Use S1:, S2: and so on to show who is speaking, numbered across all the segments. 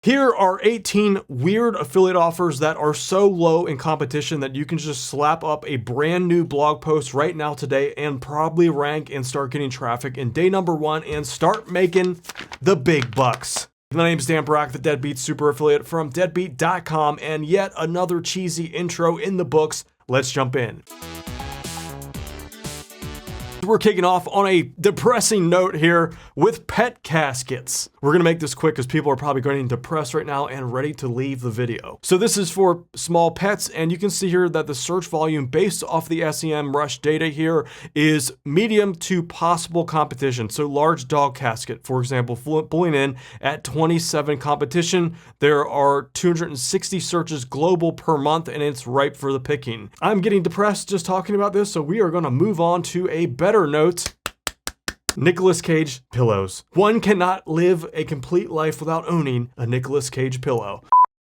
S1: Here are 18 weird affiliate offers that are so low in competition that you can just slap up a brand new blog post right now today and probably rank and start getting traffic in day number 1 and start making the big bucks. My name is Dan Brock, the Deadbeat Super Affiliate from deadbeat.com, and yet another cheesy intro in the books. Let's jump in. We're kicking off on a depressing note here with pet caskets. We're gonna make this quick because people are probably getting depressed right now and ready to leave the video. So this is for small pets, and you can see here that the search volume based off the SEMrush data here is medium to possible competition. So large dog casket, for example, pulling in at 27 competition. There are 260 searches global per month, and it's ripe for the picking. I'm getting depressed just talking about this, so we are gonna move on to a better note. Nicolas Cage pillows. One cannot live a complete life without owning a Nicolas Cage pillow.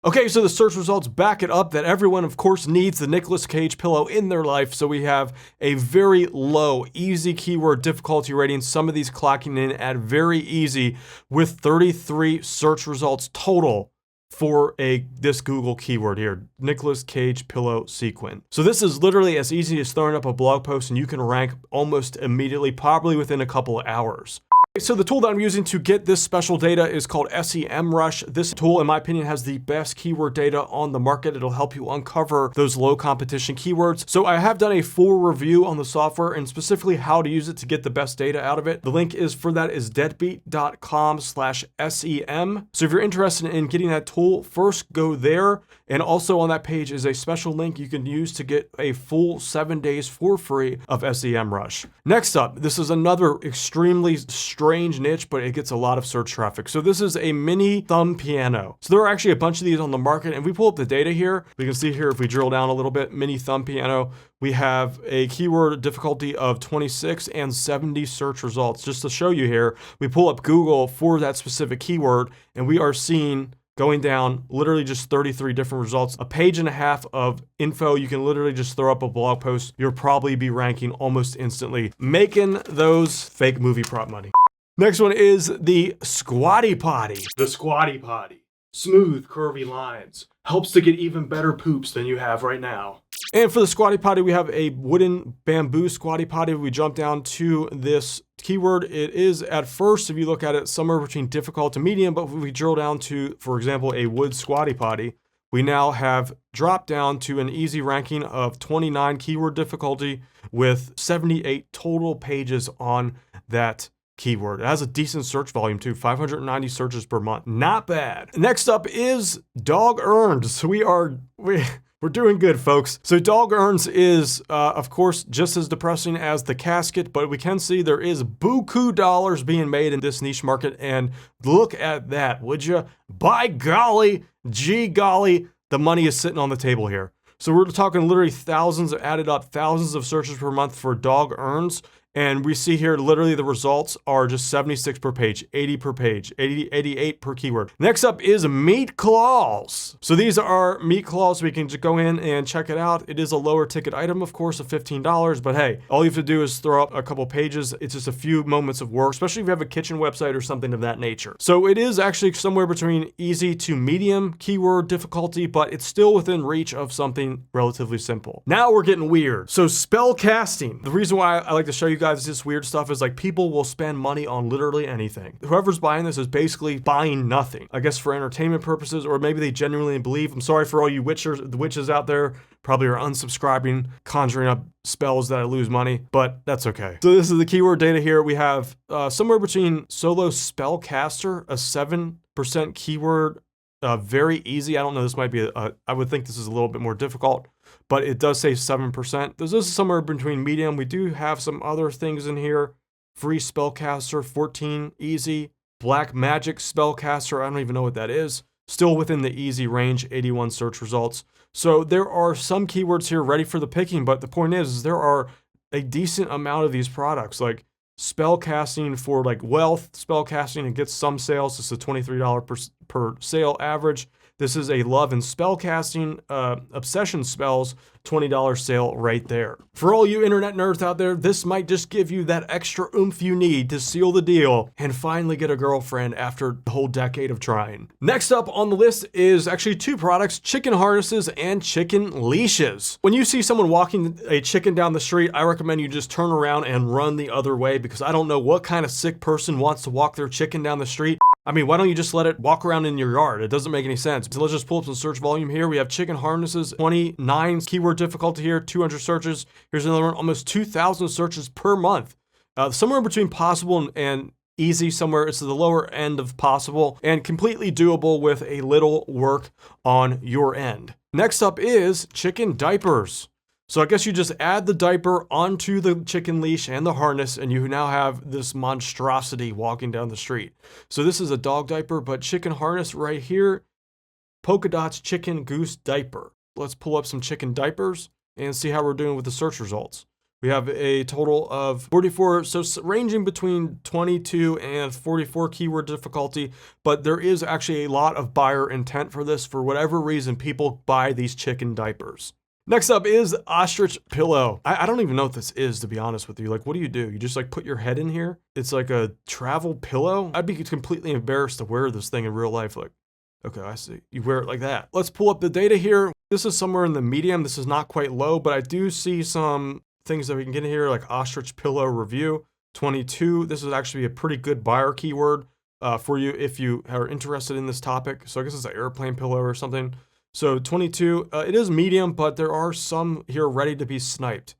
S1: Okay, so the search results back it up that everyone, of course, needs the Nicolas Cage pillow in their life. So we have a very low, easy keyword difficulty rating. Some of these clocking in at very easy with 33 search results total for this Google keyword here, Nicolas Cage pillow sequin. So this is literally as easy as throwing up a blog post and you can rank almost immediately, probably within a couple of hours. So the tool that I'm using to get this special data is called SEMrush. This tool, in my opinion, has the best keyword data on the market. It'll help you uncover those low competition keywords. So I have done a full review on the software and specifically how to use it to get the best data out of it. The link for that is deadbeat.com/SEM. So if you're interested in getting that tool, first go there. And also on that page is a special link you can use to get a full 7 days for free of SEMrush. Next up, this is another extremely strange niche, but it gets a lot of search traffic. So this is a mini thumb piano. So there are actually a bunch of these on the market, and if we pull up the data here, we can see here if we drill down a little bit, mini thumb piano, we have a keyword difficulty of 26 and 70 search results. Just to show you here, we pull up Google for that specific keyword, and we are seeing going down literally just 33 different results, a page and a half of info. You can literally just throw up a blog post. You'll probably be ranking almost instantly, making those fake movie prop money. Next one is the Squatty Potty. The Squatty Potty. Smooth, curvy lines. Helps to get even better poops than you have right now. And for the Squatty Potty, we have a wooden bamboo Squatty Potty. We jump down to this keyword. It is at first, if you look at it, somewhere between difficult to medium, but if we drill down to, for example, a wood Squatty Potty, we now have dropped down to an easy ranking of 29 keyword difficulty with 78 total pages on that keyword. It has a decent search volume too, 590 searches per month. Not bad. Next up is dog earned. So we're doing good, folks. So dog earns is, of course, just as depressing as the casket, but we can see there is buku dollars being made in this niche market. And look at that, would you? By golly, gee golly, the money is sitting on the table here. So we're talking literally thousands, added up thousands of searches per month for dog earns. And we see here, literally the results are just 76 per page, 80 per page, 88 per keyword. Next up is meat claws. So these are meat claws. We can just go in and check it out. It is a lower ticket item, of course, of $15, but hey, all you have to do is throw up a couple pages. It's just a few moments of work, especially if you have a kitchen website or something of that nature. So it is actually somewhere between easy to medium keyword difficulty, but it's still within reach of something relatively simple. Now we're getting weird. So spellcasting. The reason why I like to show you guys this weird stuff is like people will spend money on literally anything. Whoever's buying this is basically buying nothing, I guess for entertainment purposes, or maybe they genuinely believe. I'm sorry for all you witches out there, probably are unsubscribing, conjuring up spells that I lose money, but that's okay. So this is the keyword data here. We have somewhere between solo spellcaster, a 7% keyword, very easy. I don't know, this might be I would think this is a little bit more difficult, but it does say 7%. This is somewhere between medium. We do have some other things in here. Free spellcaster, 14, easy. Black magic spellcaster, I don't even know what that is. Still within the easy range, 81 search results. So there are some keywords here ready for the picking, but the point is there are a decent amount of these products, like spellcasting for like wealth spellcasting. It gets some sales. It's a $23 per sale average. This is a love and spellcasting obsession spells $20 sale right there. For all you internet nerds out there, this might just give you that extra oomph you need to seal the deal and finally get a girlfriend after a whole decade of trying. Next up on the list is actually two products, chicken harnesses and chicken leashes. When you see someone walking a chicken down the street, I recommend you just turn around and run the other way, because I don't know what kind of sick person wants to walk their chicken down the street. I mean, why don't you just let it walk around in your yard? It doesn't make any sense. So let's just pull up some search volume here. We have chicken harnesses, 29 keyword difficulty here, 200 searches. Here's another one, almost 2,000 searches per month. Somewhere between possible and easy, somewhere it's the lower end of possible, and completely doable with a little work on your end. Next up is chicken diapers. So I guess you just add the diaper onto the chicken leash and the harness, and you now have this monstrosity walking down the street. So this is a dog diaper, but chicken harness right here, polka dots chicken goose diaper. Let's pull up some chicken diapers and see how we're doing with the search results. We have a total of 44, so ranging between 22 and 44 keyword difficulty, but there is actually a lot of buyer intent for this. For whatever reason, people buy these chicken diapers. Next up is Ostrich Pillow. I don't even know what this is, to be honest with you. Like, what do? You just like put your head in here? It's like a travel pillow? I'd be completely embarrassed to wear this thing in real life. Like, okay, I see. You wear it like that. Let's pull up the data here. This is somewhere in the medium. This is not quite low, but I do see some things that we can get in here, like Ostrich Pillow review, 22. This is actually a pretty good buyer keyword for you if you are interested in this topic. So I guess it's an airplane pillow or something. So 22, it is medium, but there are some here ready to be sniped.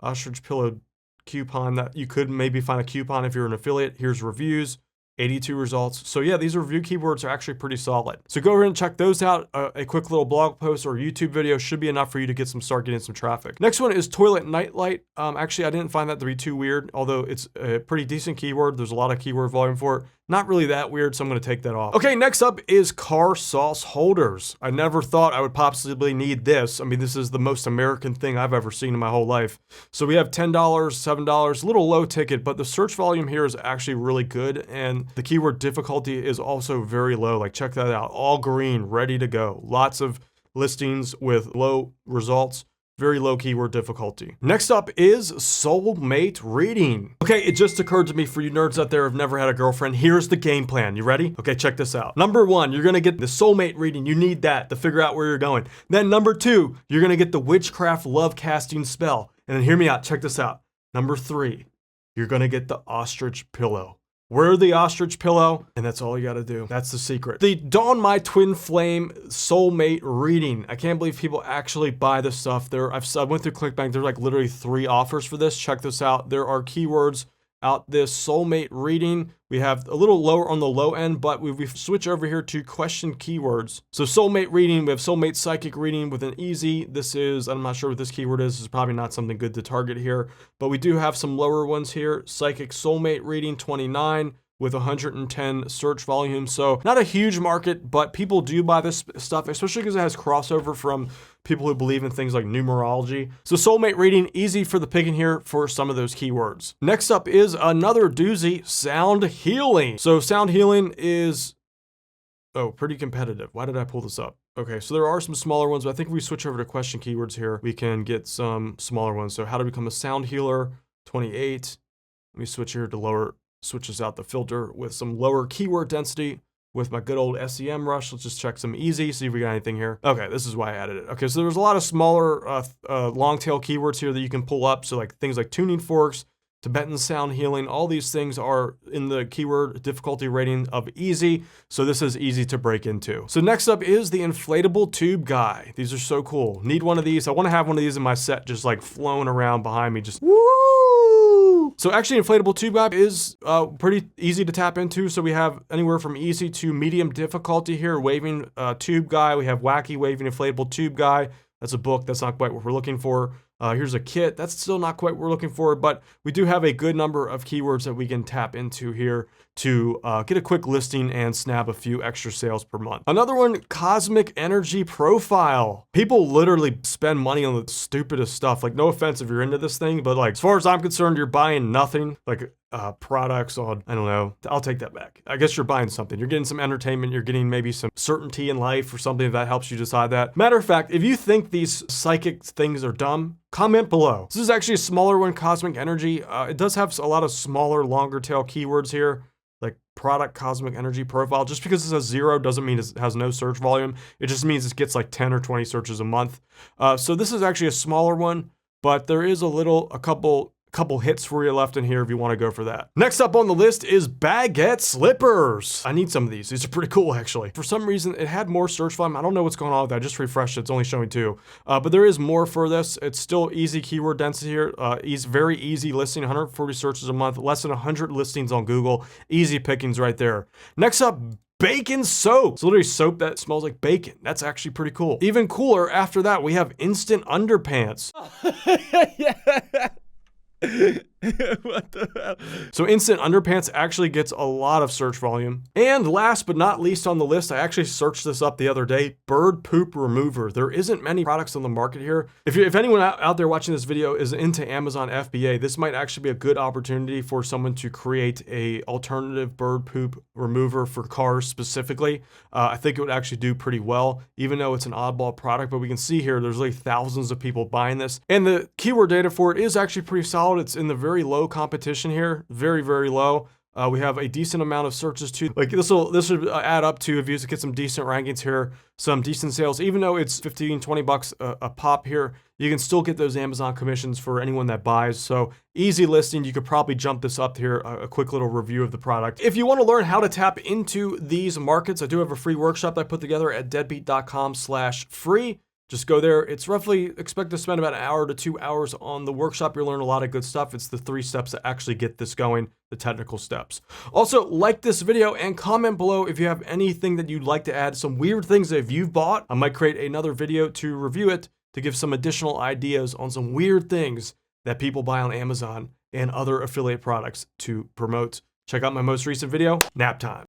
S1: Ostrich Pillow coupon, that you could maybe find a coupon if you're an affiliate. Here's reviews, 82 results. So yeah, these review keywords are actually pretty solid. So go ahead and check those out. A quick little blog post or YouTube video should be enough for you to start getting some traffic. Next one is toilet nightlight. Actually, I didn't find that to be too weird, although it's a pretty decent keyword. There's a lot of keyword volume for it. Not really that weird, so I'm gonna take that off. Okay, next up is car sauce holders. I never thought I would possibly need this. I mean, this is the most American thing I've ever seen in my whole life. So we have $10, $7, a little low ticket, but the search volume here is actually really good, and the keyword difficulty is also very low. Like, check that out, all green, ready to go. Lots of listings with low results. Very low keyword difficulty. Next up is Soulmate Reading. Okay, it just occurred to me, for you nerds out there who've never had a girlfriend, here's the game plan. You ready? Okay, check this out. Number one, you're gonna get the Soulmate Reading. You need that to figure out where you're going. Then number two, you're gonna get the witchcraft love casting spell. And then hear me out, check this out. Number three, you're gonna get the Ostrich Pillow. Wear the Ostrich Pillow, and that's all you gotta do. That's the secret. The Dawn My Twin Flame Soulmate Reading. I can't believe people actually buy this stuff. I went through ClickBank. There's like literally 3 offers for this. Check this out. There are keywords out this Soulmate Reading. We have a little lower on the low end, but we switch over here to question keywords. So Soulmate Reading, we have Soulmate Psychic Reading with an easy. This is, I'm not sure what this keyword is. This is probably not something good to target here, but we do have some lower ones here. Psychic Soulmate Reading 29 with 110 search volume. So not a huge market, but people do buy this stuff, especially because it has crossover from people who believe in things like numerology. So Soulmate Reading, easy for the picking here for some of those keywords. Next up is another doozy, sound healing. So sound healing is, pretty competitive. Why did I pull this up? Okay, so there are some smaller ones, but I think if we switch over to question keywords here, we can get some smaller ones. So how to become a sound healer, 28. Let me switch here to lower, switches out the filter with some lower keyword density with my good old SEM rush. Let's just check some easy, see if we got anything here. Okay, this is why I added it. Okay, so there's a lot of smaller long tail keywords here that you can pull up. So like things like tuning forks, Tibetan sound healing, all these things are in the keyword difficulty rating of easy. So this is easy to break into. So next up is the Inflatable Tube Guy. These are so cool. Need one of these. I want to have one of these in my set, just like flowing around behind me, just woo! So actually Inflatable Tube Guy is pretty easy to tap into. So we have anywhere from easy to medium difficulty here. Waving Tube Guy. We have Wacky Waving Inflatable Tube Guy. That's a book. That's not quite what we're looking for. Here's a kit. That's still not quite what we're looking for, but we do have a good number of keywords that we can tap into here to get a quick listing and snap a few extra sales per month. Another one, Cosmic Energy Profile. People literally spend money on the stupidest stuff. Like, no offense if you're into this thing, but like, as far as I'm concerned, you're buying nothing. Like, products on, I don't know, I'll take that back. I guess you're buying something. You're getting some entertainment. You're getting maybe some certainty in life or something that helps you decide that. Matter of fact, if you think these psychic things are dumb, comment below. This is actually a smaller one, Cosmic Energy. It does have a lot of smaller, longer tail keywords here, like product Cosmic Energy profile. Just because it says 0 doesn't mean it has no search volume. It just means it gets like 10 or 20 searches a month. So this is actually a smaller one, but there is a couple hits for you left in here if you want to go for that. Next up on the list is Bagette slippers. I need some of these. These are pretty cool, actually. For some reason, it had more search volume. I don't know what's going on with that. I just refreshed it. It's only showing 2. But there is more for this. It's still easy keyword density here. Very easy listing, 140 searches a month, less than 100 listings on Google. Easy pickings right there. Next up, bacon soap. It's literally soap that smells like bacon. That's actually pretty cool. Even cooler, after that, we have instant underpants.
S2: Yeah. What the hell?
S1: So instant underpants actually gets a lot of search volume. And last but not least on the list, I actually searched this up the other day, bird poop remover. There isn't many products on the market here. If anyone out there watching this video is into Amazon FBA, this might actually be a good opportunity for someone to create a alternative bird poop remover for cars specifically. I think it would actually do pretty well, even though it's an oddball product. But we can see here, there's like thousands of people buying this. And the keyword data for it is actually pretty solid. It's in the very low competition here, very, very low. We have a decent amount of searches too. Like this would add up to, if you get some decent rankings here, some decent sales. Even though it's 15, 20 bucks a pop here, you can still get those Amazon commissions for anyone that buys. So easy listing. You could probably jump this up here, a quick little review of the product. If you want to learn how to tap into these markets, I do have a free workshop that I put together at deadbeat.com/free. Just go there. It's roughly, expect to spend about an hour to 2 hours on the workshop. You'll learn a lot of good stuff. It's the 3 steps that actually get this going, the technical steps. Also, like this video and comment below if you have anything that you'd like to add, some weird things that if you've bought. I might create another video to review it to give some additional ideas on some weird things that people buy on Amazon and other affiliate products to promote. Check out my most recent video, nap time.